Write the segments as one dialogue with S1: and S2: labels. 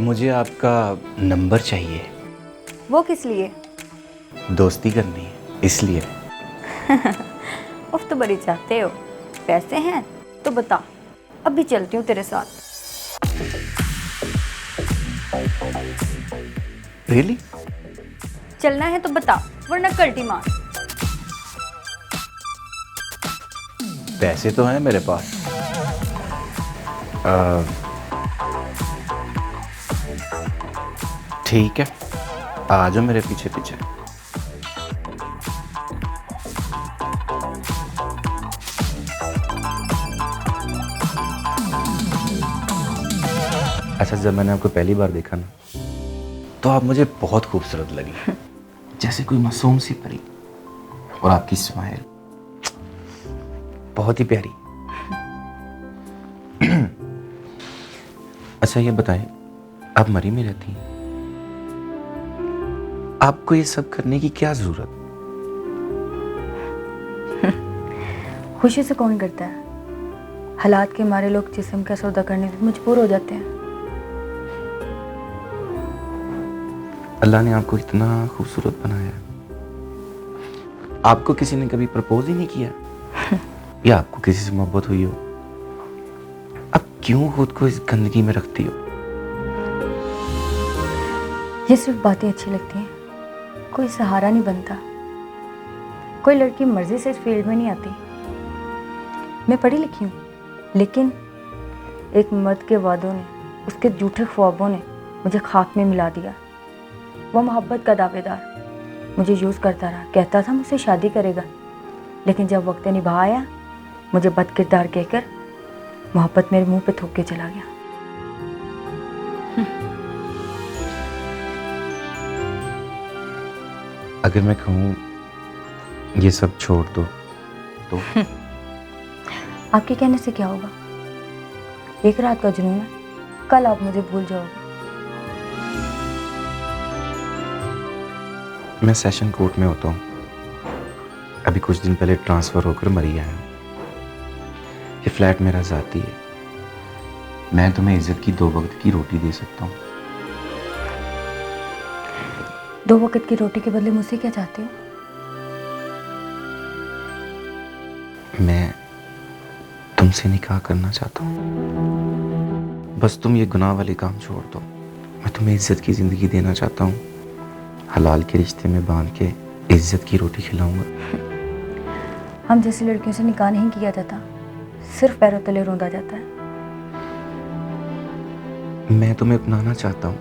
S1: मुझे आपका नंबर चाहिए।
S2: वो किस लिए?
S1: दोस्ती करनी है इसलिए।
S2: उफ तो बड़ी चाहते हो। पैसे हैं तो बता, अभी चलती हूँ तेरे साथ।
S1: रियली?
S2: चलना है तो बता, वरना कल्टी मार।
S1: पैसे तो हैं मेरे पास। ठीक है, आ जाओ मेरे पीछे पीछे। अच्छा, जब मैंने आपको पहली बार देखा ना, तो आप मुझे बहुत खूबसूरत लगी, जैसे कोई मासूम सी परी। और आपकी स्माइल बहुत ही प्यारी। अच्छा ये बताएं, आप मरी में रहती हैं, आपको ये सब करने की क्या जरूरत?
S2: खुशी से कौन करता है? हालात के मारे लोग जिस्म का सौदा करने पे मजबूर हो जाते हैं।
S1: अल्लाह ने आपको इतना खूबसूरत बनाया, आपको किसी ने कभी प्रपोज ही नहीं किया? या आपको किसी से मोहब्बत हुई हो? अब क्यों खुद को इस गंदगी में रखती हो?
S2: ये सिर्फ बातें अच्छी लगती हैं, कोई सहारा नहीं बनता। कोई लड़की मर्जी से इस फील्ड में नहीं आती। मैं पढ़ी लिखी हूँ, लेकिन एक मर्द के वादों ने, उसके झूठे ख्वाबों ने मुझे खाक में मिला दिया। वो मोहब्बत का दावेदार मुझे यूज़ करता रहा, कहता था मुझसे शादी करेगा, लेकिन जब वक्त निभा आया, मुझे बदकिरदार कहकर मोहब्बत मेरे मुंह पे थूक के चला गया।
S1: अगर मैं कहूँ ये सब छोड़ दो तो?
S2: आपके कहने से क्या होगा? एक रात का जुनून है, कल आप मुझे भूल जाओगे।
S1: मैं सेशन कोर्ट में होता हूँ, अभी कुछ दिन पहले ट्रांसफ़र होकर मरी आया हूँ। ये फ्लैट मेरा ज़ाती है, मैं तुम्हें इज्जत की 2 वक्त की रोटी दे सकता हूँ।
S2: 2 वक्त की रोटी के बदले मुझसे क्या चाहते हो?
S1: मैं तुमसे निकाह करना चाहता हूँ। बस तुम ये गुनाह वाले काम छोड़ दो। मैं तुम्हें इज्जत की ज़िंदगी देना चाहता हूँ, हलाल के रिश्ते में बांध के इज्जत की रोटी खिलाऊंगा।
S2: हम जैसी लड़कियों से निकाह नहीं किया जाता, सिर्फ पैरों तले रौंदा जाता है।
S1: मैं तुम्हें अपनाना चाहता हूँ,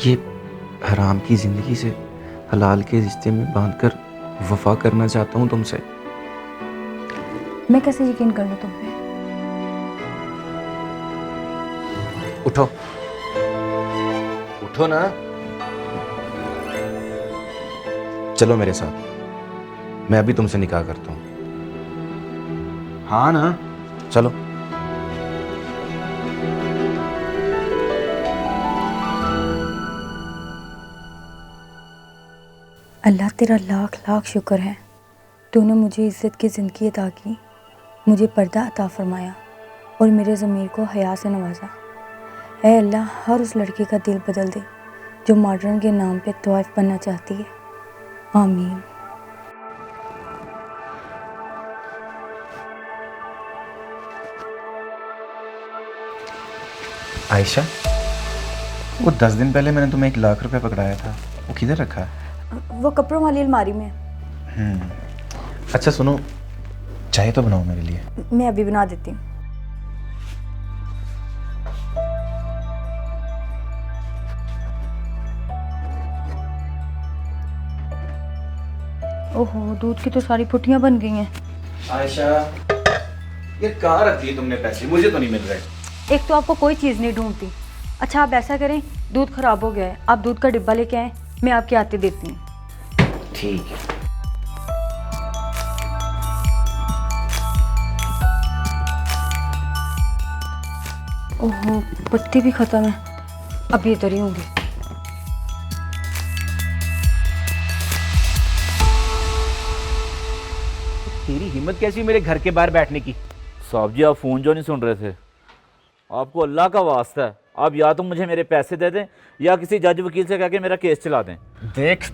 S1: ये हराम की ज़िंदगी से हलाल के रिश्ते में बांधकर वफा करना चाहता हूँ तुमसे।
S2: मैं कैसे यकीन कर लूँ तुम पे?
S1: उठो, उठो ना, चलो मेरे साथ, मैं अभी तुमसे निकाह करता हूँ। हाँ ना, चलो।
S2: अल्लाह तेरा लाख लाख शुक्र है, तूने मुझे इज़्ज़त की ज़िंदगी अता की, मुझे पर्दा अता फरमाया और मेरे ज़मीर को हया से नवाजा। ऐ अल्लाह, हर उस लड़की का दिल बदल दे जो मॉडर्न के नाम पे तवाइफ बनना चाहती है। आमीन।
S1: आयशा, वो 10 दिन पहले मैंने तुम्हें 1 लाख रुपए पकड़ाया था, वो किधर रखा है?
S2: वो कपड़ों वाली अलमारी में।
S1: अच्छा सुनो, चाय तो बनाओ मेरे लिए।
S2: मैं अभी बना देती हूँ। ओहो, दूध की तो सारी फुटियां बन गई हैं।
S1: आयशा, ये कहाँ रख दिए तुमने पैसे? मुझे तो नहीं मिल रहे।
S2: एक तो आपको कोई चीज़ नहीं ढूंढती। अच्छा आप ऐसा करें, दूध खराब हो गया है, आप दूध का डिब्बा लेके आएँ, मैं आपके आते देती हूँ।
S1: ठीक है।
S2: ओहो, पत्ती भी खत्म है, अब ये तरी होंगी।
S3: तेरी हिम्मत कैसी मेरे घर के बाहर बैठने की?
S4: साहब जी, आप फ़ोन जो नहीं सुन रहे थे? आपको अल्लाह का वास्ता है, अब या तो मुझे मेरे पैसे दे दें या किसी जज वकील से कह के मेरा केस चला दें।
S3: देख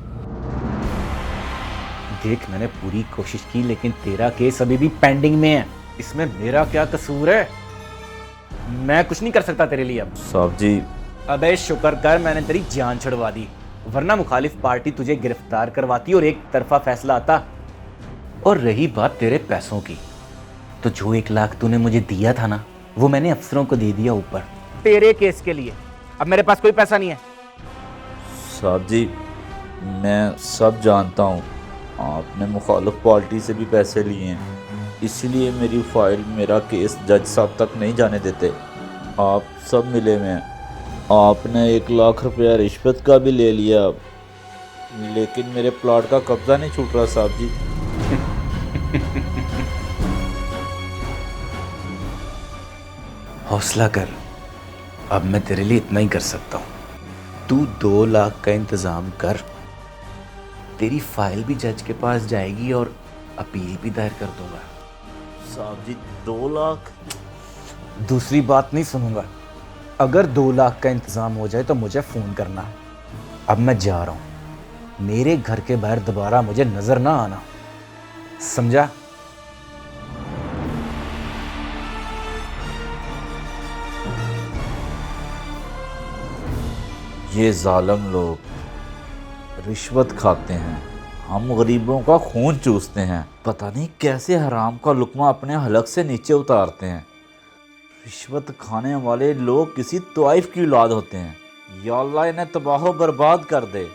S3: देख, मैंने पूरी कोशिश की लेकिन तेरा केस अभी भी पेंडिंग में है। इसमें मेरा क्या कसूर है? मैं कुछ नहीं कर सकता तेरे लिए अब।
S4: साहब जी,
S3: अबे शुक्र कर मैंने तेरी जान छुड़वा दी, वरना मुखालिफ पार्टी तुझे गिरफ्तार करवाती और एक तरफा फैसला आता। और रही बात तेरे पैसों की, तो जो 1 लाख तूने मुझे दिया था ना, वो मैंने अफसरों को दे दिया ऊपर तेरे केस के लिए। अब मेरे पास कोई पैसा नहीं है।
S4: साहब जी, मैं सब जानता हूँ, आपने मुखालिफ पार्टी से भी पैसे लिए हैं, इसलिए मेरी फाइल, मेरा केस जज साहब तक नहीं जाने देते। आप सब मिले हुए हैं। आपने 1 लाख रुपया रिश्वत का भी ले लिया, लेकिन मेरे प्लॉट का कब्जा नहीं छूट रहा साहब जी।
S1: हौसला कर, अब मैं तेरे लिए इतना ही कर सकता हूँ। तू 2 लाख का इंतज़ाम कर, तेरी फाइल भी जज के पास जाएगी और अपील भी दायर कर दूंगा।
S4: साहब जी 2 लाख?
S3: दूसरी बात नहीं सुनूंगा। अगर 2 लाख का इंतज़ाम हो जाए तो मुझे फ़ोन करना। अब मैं जा रहा हूँ, मेरे घर के बाहर दोबारा मुझे नज़र ना आना, समझा?
S4: ये जालिम लोग रिश्वत खाते हैं, हम गरीबों का खून चूसते हैं, पता नहीं कैसे हराम का लुक्मा अपने हलक से नीचे उतारते हैं। रिश्वत खाने वाले लोग किसी तवाइफ की औलाद होते हैं। या अल्लाह इन्हें तबाह बर्बाद कर दे।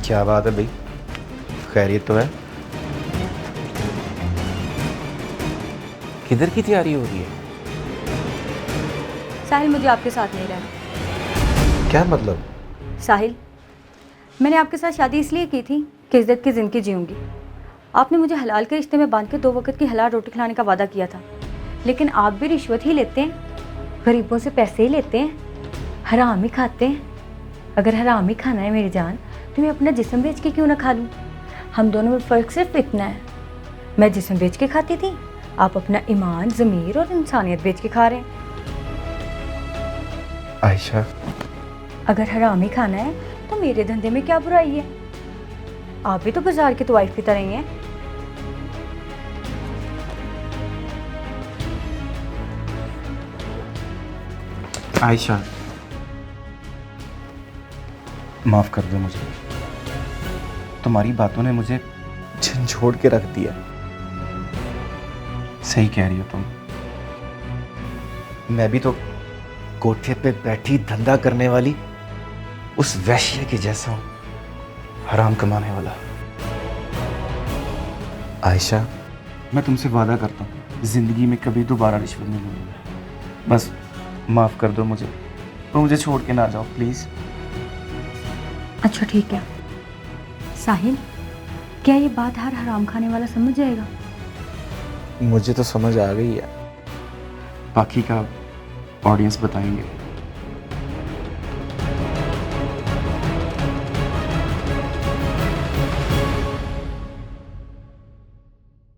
S1: क्या बात है भाई, खैरियत तो है? किधर की तैयारी हो रही है?
S2: साहिल, मुझे आपके साथ नहीं रहना।
S1: क्या मतलब?
S2: साहिल, मैंने आपके साथ शादी इसलिए की थी कि इज्जत की ज़िंदगी जीऊँगी। आपने मुझे हलाल के रिश्ते में बांध के 2 वक्त की हलाल रोटी खिलाने का वादा किया था, लेकिन आप भी रिश्वत ही लेते हैं, गरीबों से पैसे ही लेते हैं, हराम ही खाते हैं। अगर हराम ही खाना है मेरी जान, तो मैं अपना जिस्म बेच के क्यों ना खा लूँ? हम दोनों में फ़र्क सिर्फ इतना है, मैं जिस्म बेच के खाती थी, आप अपना ईमान, ज़मीर और इंसानियत बेच के खा रहे हैं।
S1: आयशा,
S2: अगर हराम ही खाना है तो मेरे धंधे में क्या बुराई है? आप भी तो बाजार के तवाइफ की तरह ही हैं।
S1: आयशा, माफ़ कर दो मुझे, तुम्हारी बातों ने मुझे झंझोड़ के रख दिया। सही कह रही हो तुम, मैं भी तो कोठे पे बैठी धंधा करने वाली उस वैश्य के जैसा हूं, हराम कमाने वाला। आयशा, मैं तुमसे वादा करता हूँ जिंदगी में कभी दोबारा रिश्वत नहीं लूंगा। बस माफ़ कर दो मुझे, तो मुझे छोड़ के ना जाओ प्लीज़।
S2: अच्छा ठीक है साहिल, क्या ये बात हर हराम खाने वाला समझ जाएगा?
S1: मुझे तो समझ आ गई है, बाकी का ऑडियंस बताएंगे।